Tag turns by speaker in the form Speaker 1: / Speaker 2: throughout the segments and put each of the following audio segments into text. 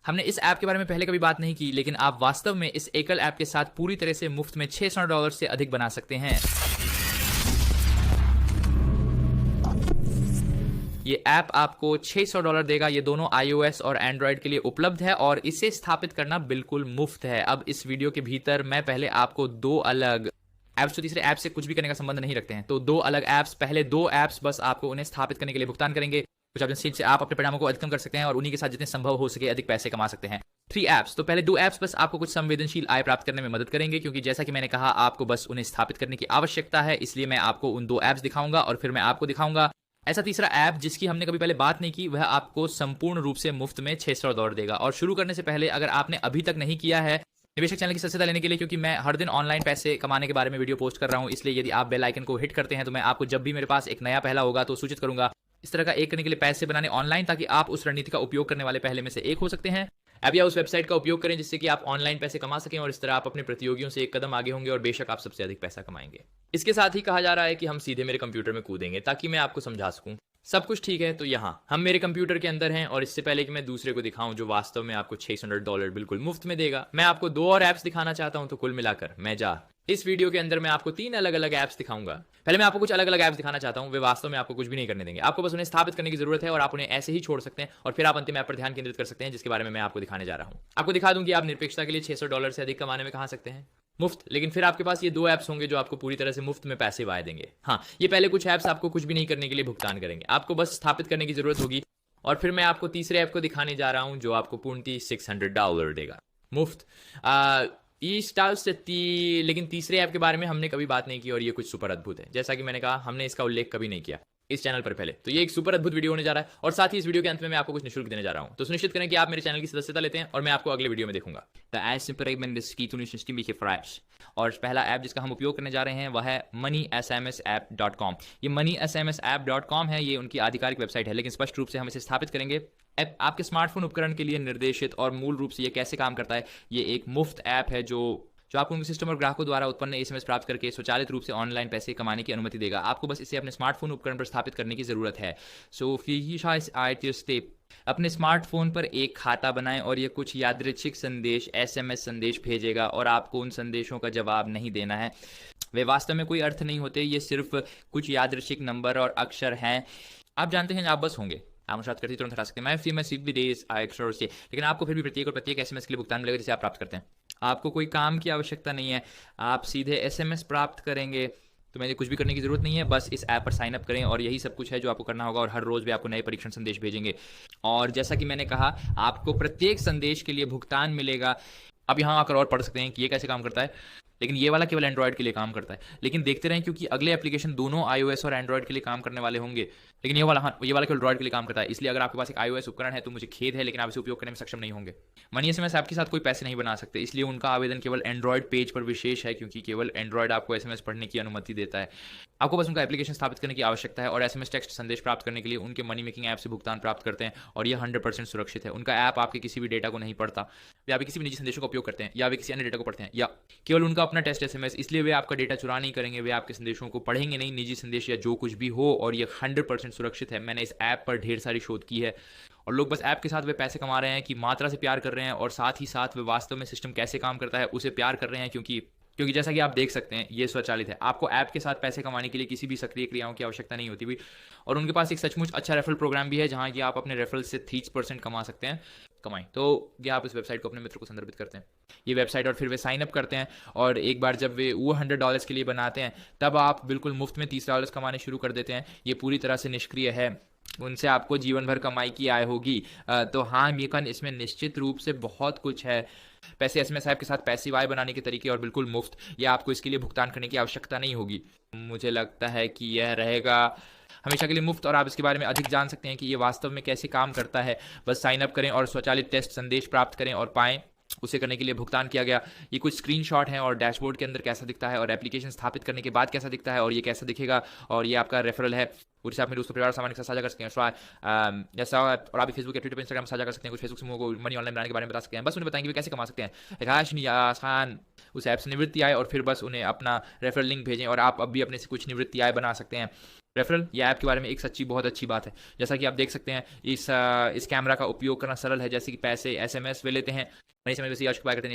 Speaker 1: हमने इस ऐप के बारे में पहले कभी बात नहीं की, लेकिन आप वास्तव में इस एकल ऐप के साथ पूरी तरह से मुफ्त में $600 से अधिक बना सकते हैं। ये ऐप आपको $600 देगा। ये दोनों iOS और Android के लिए उपलब्ध है और इसे स्थापित करना बिल्कुल मुफ्त है। अब इस वीडियो के भीतर मैं पहले आपको दो अलग ऐप्स, तो तीसरे ऐप से कुछ भी करने का संबंध नहीं रखते हैं, तो दो अलग ऐप्स, पहले दो ऐप्स बस आपको उन्हें स्थापित करने के लिए भुगतान करेंगे। कुछ ऑप्शन सीट से आप अपने परिणामों को अधिकतम कर सकते हैं और उन्हीं के साथ जितने संभव हो सके अधिक पैसे कमा सकते हैं। 3 ऐप्स, तो पहले 2 ऐप्स बस आपको कुछ संवेदनशील आय प्राप्त करने में मदद करेंगे, क्योंकि जैसा कि मैंने कहा आपको बस उन्हें स्थापित करने की आवश्यकता है। इसलिए मैं आपको उन 2 ऐप्स दिखाऊंगा और फिर मैं आपको दिखाऊंगा ऐसा तीसरा ऐप जिसकी हमने कभी पहले बात नहीं की। वह आपको संपूर्ण रूप से मुफ्त में $600 देगा। और शुरू करने से पहले अगर आपने अभी तक नहीं किया है निवेशक चैनल की सदस्यता लेने के लिए, क्योंकि मैं हर दिन ऑनलाइन पैसे कमाने के बारे में वीडियो पोस्ट कर रहा हूं, इसलिए यदि आप बेल आइकन को हिट करते हैं तो मैं आपको जब भी मेरे पास एक नया पहला होगा तो सूचित करूंगा। इस तरह का एक करने के लिए पैसे बनाने ऑनलाइन, ताकि आप उस रणनीति का उपयोग करने वाले पहले में से एक हो सकते हैं। ऐप या उस वेबसाइट का उपयोग करें जिससे कि आप ऑनलाइन पैसे कमा सकें और इस तरह आप अपने प्रतियोगियों से एक कदम आगे होंगे और बेशक आप सबसे अधिक पैसा कमाएंगे। इसके साथ ही कहा जा रहा है कि हम सीधे मेरे कंप्यूटर में कूदेंगे ताकि मैं आपको समझा सकूं। सब कुछ ठीक है, तो यहाँ हम मेरे कंप्यूटर के अंदर हैं और इससे पहले कि मैं दूसरे को दिखाऊं जो वास्तव में आपको $600 बिल्कुल मुफ्त में देगा, मैं आपको 2 और ऐप्स दिखाना चाहता हूं। तो कुल मिलाकर मैं इस वीडियो के अंदर मैं आपको 3 अलग अलग ऐप्स दिखाऊंगा। पहले मैं आपको कुछ अलग अलग ऐप्स दिखाना चाहता हूं। वे वास्तव में आपको कुछ भी नहीं करने देंगे, आपको बस उन्हें स्थापित करने की जरूरत है और आप उन्हें ऐसे ही छोड़ सकते हैं और फिर आप अंतिम ऐप पर ध्यान केंद्रित कर सकते हैं जिसके बारे में मैं आपको दिखाने जा रहा हूं। आपको दिखा दूं कि आप निरपेक्षता के लिए $600 से अधिक कमाने में कहां सकते हैं मुफ्त। लेकिन फिर आपके पास ये 2 ऐप्स होंगे जो आपको पूरी तरह से मुफ्त में पैसे वाए देंगे। हाँ, ये पहले कुछ ऐप्स आपको कुछ भी नहीं करने के लिए भुगतान करेंगे, आपको बस स्थापित करने की जरूरत होगी। और फिर मैं आपको तीसरे ऐप को दिखाने जा रहा हूं जो आपको पूर्णतः $600 देगा मुफ्त। लेकिन तीसरे ऐप के बारे में हमने कभी बात नहीं की और ये कुछ सुपर अद्भुत है। जैसा कि मैंने कहा हमने इसका उल्लेख कभी नहीं किया इस चैनल पर पहले, तो ये एक सुपर अद्भुत वीडियो होने जा रहा है। और साथ ही इस वीडियो के अंत में मैं आपको कुछ निःशुल्क देने जा रहा हूं, तो सुनिश्चित करें कि आप मेरे चैनल की सदस्यता लेते हैं और मैं आपको अगले वीडियो में देखूंगा। और पहला ऐप जिसका हम उपयोग करने जा रहे हैं वह है moneysmsapp.com। ये moneysmsapp.com है, ये उनकी आधिकारिक वेबसाइट है, लेकिन स्पष्ट रूप से हम इसे स्थापित करेंगे। ऐप आपके स्मार्टफोन उपकरण के लिए निर्देशित और मूल रूप से ये कैसे काम करता है, ये एक मुफ्त ऐप है जो आपको उनके सिस्टम और ग्राहकों द्वारा उत्पन्न एसएमएस प्राप्त करके स्वचालित रूप से ऑनलाइन पैसे कमाने की अनुमति देगा। आपको बस इसे अपने स्मार्टफोन उपकरण पर स्थापित करने की जरूरत है। अपने स्मार्टफोन पर एक खाता बनाएं और ये कुछ यादृच्छिक संदेश एसएमएस संदेश भेजेगा और आपको उन संदेशों का जवाब नहीं देना है। वे वास्तव में कोई अर्थ नहीं होते, ये सिर्फ कुछ यादृच्छिक नंबर और अक्षर हैं। आप जानते हैं आप बस होंगे, आप मुशात करती तुरंत हटा सकते हैं। लेकिन आपको फिर भी प्रत्येक एसएमएस के लिए भुगतान मिलेगा जिसे आप प्राप्त करते हैं। आपको कोई काम की आवश्यकता नहीं है, आप सीधे एसएमएस प्राप्त करेंगे, तो मुझे कुछ भी करने की जरूरत नहीं है। बस इस ऐप पर साइन अप करें और यही सब कुछ है जो आपको करना होगा। और हर रोज भी आपको नए परीक्षण संदेश भेजेंगे और जैसा कि मैंने कहा आपको प्रत्येक संदेश के लिए भुगतान मिलेगा। अब यहाँ आकर और पढ़ सकते हैं कि ये कैसे काम करता है, लेकिन ये वाला केवल एंड्रॉयड के लिए काम करता है। लेकिन देखते रहें क्योंकि अगले एप्लीकेशन दोनों iOS और एंड्रॉयड के लिए काम करने वाले होंगे, लेकिन ये वाला केवल एंड्रॉयड के लिए काम करता है। इसलिए अगर आपके पास एक iOS उपकरण है तो मुझे खेद है, लेकिन आप इसे उपयोग करने में सक्षम नहीं होंगे। मनी एसएमएस ऐप के साथ कोई पैसे नहीं बना सकते, इसलिए उनका आवेदन केवल एंड्रॉयड पेज पर विशेष है, क्योंकि केवल एंड्रॉयड आपको एसएमएस पढ़ने की अनुमति देता है। आपको बस उनका एप्लीकेशन स्थापित करने की आवश्यकता है और एसएमएस टेक्स्ट संदेश प्राप्त करने के लिए उनके मनी मेकिंग ऐप से भुगतान प्राप्त करते हैं और यह 100% सुरक्षित है। उनका ऐप आपके किसी भी डेटा को नहीं पढ़ता, वे आपके किसी भी निजी संदेशों का उपयोग करते हैं या वे किसी अन्य डेटा को पढ़ते हैं या केवल उनका अपना टेस्ट एसएमएस, इसलिए वे आपका डेटा चुरा नहीं करेंगे, वे आपके संदेशों को पढ़ेंगे नहीं, निजी संदेश या जो कुछ भी हो, और ये 100% सुरक्षित है। मैंने इस ऐप पर ढेर सारी शोध की है और लोग बस ऐप के साथ वे पैसे कमा रहे हैं कि मात्रा से प्यार कर रहे हैं और साथ ही साथ वे वास्तव में सिस्टम कैसे काम करता है उसे प्यार कर रहे हैं, क्योंकि जैसा कि आप देख सकते हैं ये स्वचालित है। आपको ऐप के साथ पैसे कमाने के लिए किसी भी सक्रिय क्रियाओं की आवश्यकता नहीं होती भी। और उनके पास एक सचमुच अच्छा रेफरल प्रोग्राम भी है जहां कि आप अपने रेफरल से 30% कमा सकते हैं तो ये आप इस वेबसाइट को अपने मित्र को संदर्भित करते हैं, ये वेबसाइट, और फिर वे साइन अप करते हैं और एक बार जब वे वो $100 के लिए बनाते हैं तब आप बिल्कुल मुफ्त में $30 कमाने शुरू कर देते हैं। ये पूरी तरह से निष्क्रिय है, उनसे आपको जीवन भर कमाई की आय होगी। तो हाँ, इसमें निश्चित रूप से बहुत कुछ है। पैसे एसएमएस ऐप के साथ पैसिव आय बनाने के तरीके और बिल्कुल मुफ्त, या आपको इसके लिए भुगतान करने की आवश्यकता नहीं होगी। मुझे लगता है कि यह रहेगा हमेशा के लिए मुफ्त और आप इसके बारे में अधिक जान सकते हैं कि ये वास्तव में कैसे काम करता है। बस साइन अप करें और स्वचालित टेस्ट संदेश प्राप्त करें और पाएं। उसे करने के लिए भुगतान किया गया। ये कुछ स्क्रीनशॉट हैं और डैशबोर्ड के अंदर कैसा दिखता है और एप्लीकेशन स्थापित करने के बाद कैसा दिखता है और ये कैसा दिखेगा, और ये आपका रेफरल है। उसे आप मेरे दोस्तों परिवार सामान्य के साथ साझा कर सकते हैं जैसा, और आप फेसबुक या ट्विटर पर इंस्टाग्राम साझा कर सकते हैं। कुछ फेसबुक समूह को मनी ऑनलाइन बनाने के बारे में बता सकते हैं। बस उन्हें बताएंगे वे कैसे कमा सकते हैं। राशि आसान उस ऐप से निवृत्ति आए और फिर बस उन्हें अपना रेफरल लिंक भेजें और आप अब भी अपने से कुछ निवृत्ति आय बना सकते हैं। रेफरल या ऐप के बारे में एक सच्ची बहुत अच्छी बात है। जैसा कि आप देख सकते हैं इस कैमरा का उपयोग करना सरल है, जैसे कि पैसे एसएमएस वे लेते हैं, नई समय वैसे आज करते हैं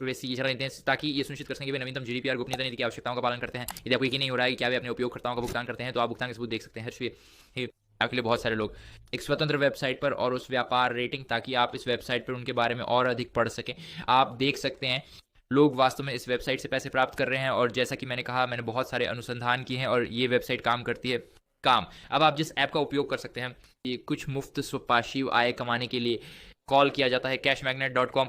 Speaker 1: वैसे ये लेते हैं, ताकि ये सुनिश्चित कर सकें कि वे नवीनतम जीडीपीआर गोपनीयता नीति की आवश्यकताओं का पालन करते हैं। यदि आपको यकीन नहीं हो रहा है कि क्या वे अपने उपयोगकर्ताओं का भुगतान करते हैं, तो आप भुगतान के सबूत देख सकते हैं आपके लिए बहुत सारे लोग एक स्वतंत्र वेबसाइट पर और उस व्यापार रेटिंग, ताकि आप इस वेबसाइट पर उनके बारे में और अधिक पढ़ सकें। आप देख सकते हैं लोग वास्तव में इस वेबसाइट से पैसे प्राप्त कर रहे हैं, और जैसा कि मैंने कहा, मैंने बहुत सारे अनुसंधान किए हैं और ये वेबसाइट काम करती है काम। अब आप जिस ऐप का उपयोग कर सकते हैं, ये कुछ मुफ्त स्वपाशिव आय कमाने के लिए कॉल किया जाता है cashmagnet.com,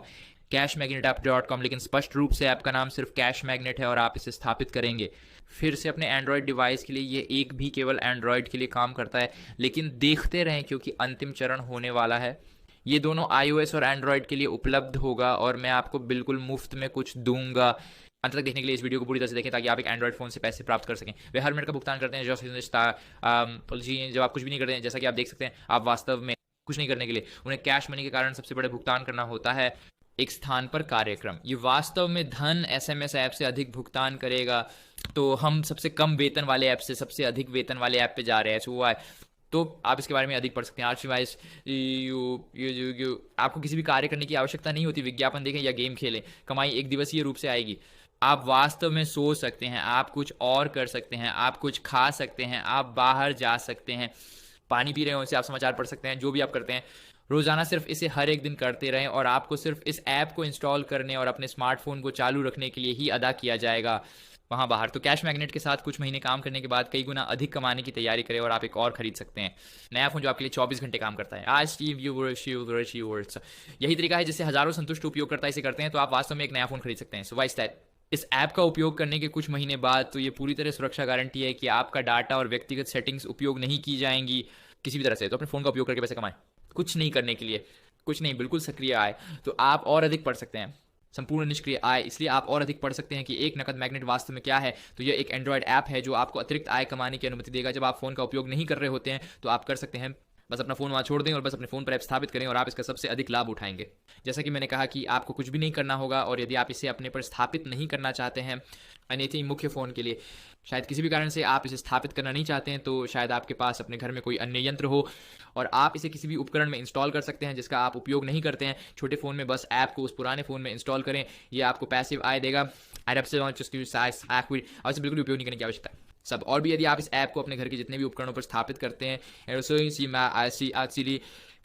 Speaker 1: cashmagnet.com, लेकिन स्पष्ट रूप से ऐप का नाम सिर्फ कैश मैग्नेट है और आप इसे स्थापित करेंगे फिर से अपने एंड्रॉयड डिवाइस के लिए। ये एक भी केवल एंड्रॉयड के लिए काम करता है, लेकिन देखते रहें क्योंकि अंतिम चरण होने वाला है। ये दोनों iOS और एंड्रॉयड के लिए उपलब्ध होगा और मैं आपको बिल्कुल मुफ्त में कुछ दूंगा। अंत तक देखने के लिए इस वीडियो को पूरी तरह से देखें, ताकि आप एक एंड्रॉयड फ़ोन से पैसे प्राप्त कर सकें। वे हर मिनट का भुगतान करते हैं जब आप कुछ भी नहीं करते हैं। जैसा कि आप देख सकते हैं, आप वास्तव में कुछ नहीं करने के लिए उन्हें कैश मनी के कारण सबसे बड़े भुगतान करना होता है एक स्थान पर कार्यक्रम। ये वास्तव में धन एसएमएस ऐप से अधिक भुगतान करेगा, तो हम सबसे कम वेतन वाले ऐप से सबसे अधिक वेतन वाले ऐप पे जा रहे हैं। सो हुआ है, तो आप इसके बारे में अधिक पढ़ सकते हैं। आर्चिवाइज आपको किसी भी कार्य करने की आवश्यकता नहीं होती। विज्ञापन देखें या गेम खेलें, कमाई एक दिवसीय रूप से आएगी। आप वास्तव में सोच सकते हैं, आप कुछ और कर सकते हैं, आप कुछ खा सकते हैं, आप बाहर जा सकते हैं, पानी पी रहे हो, इससे आप समाचार पढ़ सकते हैं। जो भी आप करते हैं रोज़ाना सिर्फ इसे हर एक दिन करते रहें, और आपको सिर्फ इस ऐप को इंस्टॉल करने और अपने स्मार्टफोन को चालू रखने के लिए ही अदा किया जाएगा वहाँ बाहर। तो कैश मैग्नेट के साथ कुछ महीने काम करने के बाद कई गुना अधिक कमाने की तैयारी करें और आप एक और खरीद सकते हैं नया फोन जो आपके लिए 24 घंटे काम करता है। आज यही तरीका है जिससे हजारों संतुष्ट उपयोगकर्ता इसे करते हैं, तो आप वास्तव में एक नया फोन खरीद सकते हैं। सो वाइस दैट इस ऐप का उपयोग करने के कुछ महीने बाद तो ये पूरी तरह सुरक्षा गारंटी है कि आपका डाटा और व्यक्तिगत सेटिंग्स उपयोग नहीं की जाएंगी किसी भी तरह से। तो अपने फ़ोन का उपयोग करके पैसे कमाएं, कुछ नहीं करने के लिए, कुछ नहीं, बिल्कुल सक्रिय आय। तो आप और अधिक पढ़ सकते हैं संपूर्ण निष्क्रिय आय, इसलिए आप और अधिक पढ़ सकते हैं कि एक नकद मैग्नेट वास्तव में क्या है। तो यह एक एंड्रॉयड ऐप है जो आपको अतिरिक्त आय कमाने की अनुमति देगा। जब आप फ़ोन का उपयोग नहीं कर रहे होते हैं तो आप कर सकते हैं, बस अपना फ़ोन वहाँ छोड़ दें और बस अपने फ़ोन पर ऐप स्थापित करें और आप इसका सबसे अधिक लाभ उठाएंगे। जैसा कि मैंने कहा कि आपको कुछ भी नहीं करना होगा, और यदि आप इसे अपने पर स्थापित नहीं करना चाहते हैं अन्यथा मुख्य फ़ोन के लिए, शायद किसी भी कारण से आप इसे स्थापित करना नहीं चाहते हैं, तो शायद आपके पास अपने घर में कोई अन्य यंत्र हो और आप इसे किसी भी उपकरण में इंस्टॉल कर सकते हैं जिसका आप उपयोग नहीं करते हैं। छोटे फ़ोन में बस ऐप को उस पुराने फ़ोन में इंस्टॉल करें, ये आपको पैसिव आय देगा। और इससे बिल्कुल उपयोग नहीं करने की आवश्यकता है सब। और भी यदि आप इस ऐप को अपने घर के जितने भी उपकरणों पर स्थापित करते हैं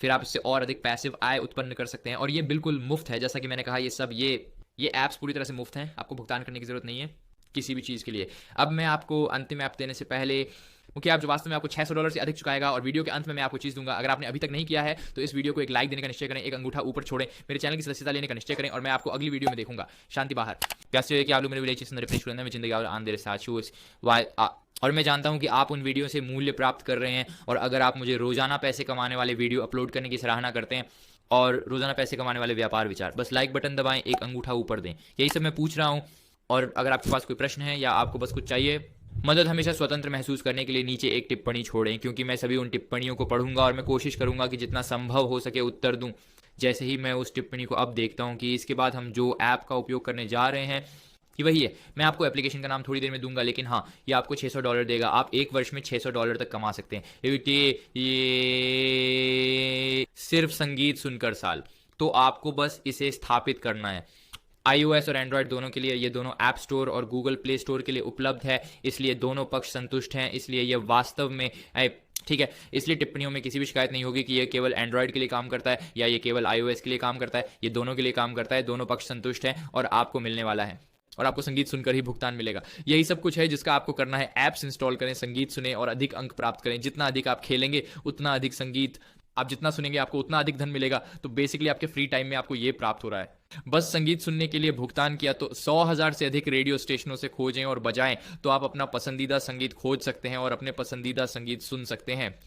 Speaker 1: फिर आप इससे और अधिक पैसिव आय उत्पन्न कर सकते हैं, और ये बिल्कुल मुफ्त है। जैसा कि मैंने कहा, ये ऐप्स पूरी तरह से मुफ्त हैं, आपको भुगतान करने की ज़रूरत नहीं है किसी भी चीज़ के लिए। अब मैं आपको अंतिम ऐप देने से पहले, क्योंकि आप जो वास्तव में आपको $600 से अधिक चुकाएगा, और वीडियो के अंत में मैं आपको चीज़ दूंगा। अगर आपने अभी तक नहीं किया है तो इस वीडियो को एक लाइक देने का निश्चय करें, एक अंगूठा ऊपर छोड़ें, मेरे चैनल की सदस्यता लेने का निश्चय करें, और मैं आपको अगली वीडियो में देखूंगा। शांति बाहर कैसे कि आप लोग मेरे विलेज में जिंदगी और आंदे साथ। और मैं जानता हूं कि आप उन वीडियो से मूल्य प्राप्त कर रहे हैं, और अगर आप मुझे रोजाना पैसे कमाने वाले वीडियो अपलोड करने की सराहना करते हैं और रोजाना पैसे कमाने वाले व्यापार विचार, बस लाइक बटन दबाएं, एक अंगूठा ऊपर दें, यही सब मैं पूछ रहा हूं। और अगर आपके पास कोई प्रश्न है या आपको बस कुछ चाहिए मदद, हमेशा स्वतंत्र महसूस करने के लिए नीचे एक टिप्पणी छोड़ें, क्योंकि मैं सभी उन टिप्पणियों को पढ़ूंगा और मैं कोशिश करूंगा कि जितना संभव हो सके उत्तर दूं। जैसे ही मैं उस टिप्पणी को अब देखता हूं कि इसके बाद हम जो ऐप का उपयोग करने जा रहे हैं कि वही है, मैं आपको एप्लीकेशन का नाम थोड़ी देर में दूंगा, लेकिन हाँ, ये आपको $600 देगा। आप एक वर्ष में $600 तक कमा सकते हैं। ये सिर्फ संगीत सुनकर साल। तो आपको बस इसे स्थापित करना है। iOS और एंड्रॉयड दोनों के लिए, ये दोनों ऐप स्टोर और गूगल प्ले स्टोर के लिए उपलब्ध है, इसलिए दोनों पक्ष संतुष्ट हैं। इसलिए ये वास्तव में ठीक है, इसलिए टिप्पणियों में किसी भी शिकायत नहीं होगी कि ये केवल एंड्रॉयड के लिए काम करता है या ये केवल iOS के लिए काम करता है। ये दोनों के लिए काम करता है, दोनों पक्ष संतुष्ट हैं और आपको मिलने वाला है, और आपको संगीत सुनकर ही भुगतान मिलेगा। यही सब कुछ है जिसका आपको करना है। ऐप्स इंस्टॉल करें, संगीत सुने और अधिक अंक प्राप्त करें। जितना अधिक आप खेलेंगे उतना अधिक संगीत, आप जितना सुनेंगे आपको उतना अधिक धन मिलेगा। तो बेसिकली आपके फ्री टाइम में आपको ये प्राप्त हो रहा है। बस संगीत सुनने के लिए भुगतान किया तो 100,000 से अधिक रेडियो स्टेशनों से खोजें और बजाएं, तो आप अपना पसंदीदा संगीत खोज सकते हैं और अपने पसंदीदा संगीत सुन सकते हैं।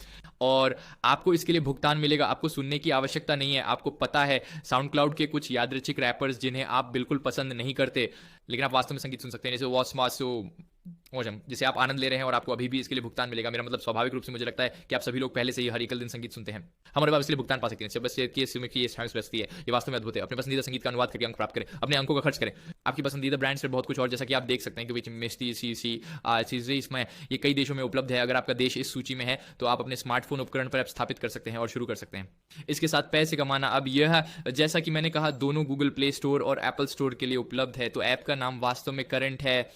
Speaker 1: और आपको इसके लिए भुगतान मिलेगा, आपको सुनने की आवश्यकता नहीं है। आपको पता है साउंड क्लाउड के कुछ यादृच्छिक रैपर्स जिन्हें आप बिल्कुल पसंद नहीं करते, लेकिन आप वास्तव में संगीत सुन सकते हैं, जैसे वॉसमासो मौजम जिसे आप आनंद ले रहे हैं और आपको अभी भी इसके लिए भुगतान मिलेगा। मेरा मतलब स्वाभाविक रूप से मुझे लगता है कि आप सभी लोग पहले से ही हर एकल दिन संगीत सुनते हैं। हमारे पास इसलिए भुगतान पा सकते हैं। बस ये समय की बस्ती है, ये वास्तव में अद्भुत है। अपने पसंदीदा संगीत का अनुवाद करके अंक प्राप्त करें, अपने अंकों का खर्च करें आपकी पसंदीदा ब्रांड से बहुत कुछ और, जैसा कि आप देख सकते हैं कि मिस्टी चीज़ें इसमें ये कई देशों में उपलब्ध है। अगर आपका देश इस सूची में है तो आप अपने स्मार्टफोन उपकरण पर ऐप स्थापित कर सकते हैं और शुरू कर सकते हैं। इसके साथ पैसे कमाना, अब यह जैसा कि मैंने कहा दोनों गूगल प्ले स्टोर और एप्पल स्टोर के लिए उपलब्ध है। तो ऐप का नाम वास्तव में करंट है,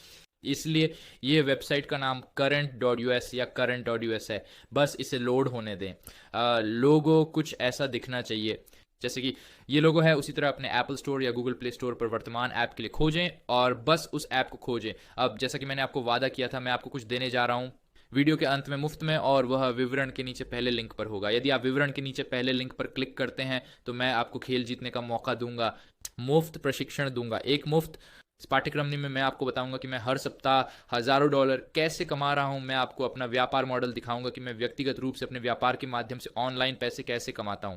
Speaker 1: इसलिए ये वेबसाइट का नाम current.us या current.us है। बस इसे लोड होने दें। लोगो कुछ ऐसा दिखना चाहिए जैसे कि ये लोगो है, उसी तरह अपने एप्पल स्टोर या गूगल प्ले स्टोर पर वर्तमान ऐप के लिए खोजें और बस उस ऐप को खोजें। अब जैसा कि मैंने आपको वादा किया था, मैं आपको कुछ देने जा रहा हूँ वीडियो के अंत में मुफ्त में, और वह विवरण के नीचे पहले लिंक पर होगा। यदि आप विवरण के नीचे पहले लिंक पर क्लिक करते हैं तो मैं आपको खेल जीतने का मौका दूंगा, मुफ्त प्रशिक्षण दूंगा। एक मुफ्त इस पाठ्यक्रम में मैं आपको बताऊंगा कि मैं हर सप्ताह हज़ारों डॉलर कैसे कमा रहा हूं। मैं आपको अपना व्यापार मॉडल दिखाऊंगा कि मैं व्यक्तिगत रूप से अपने व्यापार के माध्यम से ऑनलाइन पैसे कैसे कमाता हूं।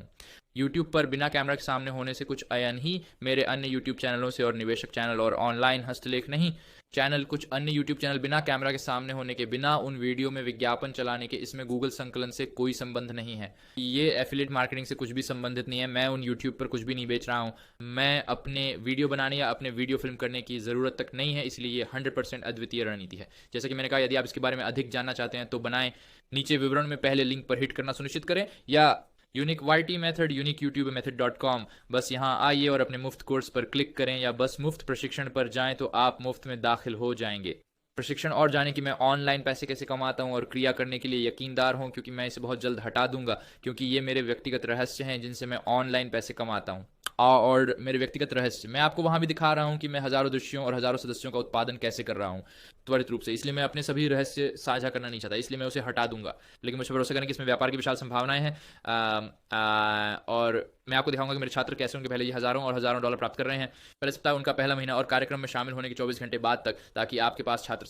Speaker 1: यूट्यूब पर बिना कैमरा के सामने होने से कुछ अयन ही मेरे अन्य यूट्यूब चैनलों से, और निवेशक चैनल और ऑनलाइन हस्तलेख नहीं चैनल, कुछ अन्य यूट्यूब चैनल बिना कैमरा के सामने होने के, बिना उन वीडियो में विज्ञापन चलाने के, इसमें गूगल संकलन से कोई संबंध नहीं है। ये एफिलिएट मार्केटिंग से कुछ भी संबंधित नहीं है। मैं उन यूट्यूब पर कुछ भी नहीं बेच रहा हूँ। मैं अपने वीडियो बनाने या अपने वीडियो फिल्म करने की ज़रूरत तक नहीं है, इसलिए ये 100% अद्वितीय रणनीति है। जैसे कि मैंने कहा, यदि आप इसके बारे में अधिक जानना चाहते हैं तो बनाएं, नीचे विवरण में पहले लिंक पर हिट करना सुनिश्चित करें, या यूनिक YT मेथड uniqueyoutube-method.com, बस यहाँ आइए और अपने मुफ्त कोर्स पर क्लिक करें, या बस मुफ्त प्रशिक्षण पर जाएं तो आप मुफ्त में दाखिल हो जाएंगे। प्रशिक्षण और जाने कि मैं ऑनलाइन पैसे कैसे कमाता हूं और क्रिया करने के लिए यकीनदार हूं, क्योंकि मैं इसे बहुत जल्द हटा दूंगा, क्योंकि ये मेरे व्यक्तिगत रहस्य हैं जिनसे मैं ऑनलाइन पैसे कमाता हूं। और मेरे व्यक्तिगत रहस्य मैं आपको वहां भी दिखा रहा हूं कि मैं हज़ारों दृश्यों और हज़ारों सदस्यों का उत्पादन कैसे कर रहा हूं त्वरित रूप से। इसलिए मैं अपने सभी रहस्य साझा करना नहीं चाहता, इसलिए मैं उसे हटा दूंगा। लेकिन मुझे भरोसा करें कि इसमें व्यापार की विशाल संभावनाएं हैं। और मैं आपको दिखाऊंगा कि मेरे छात्र कैसे उनके पहले ये हज़ारों और हज़ारों डॉलर प्राप्त कर रहे हैं पहले सप्ताह उनका पहला महीना और कार्यक्रम में शामिल होने के 24 घंटे बाद तक, ताकि आपके पास छात्र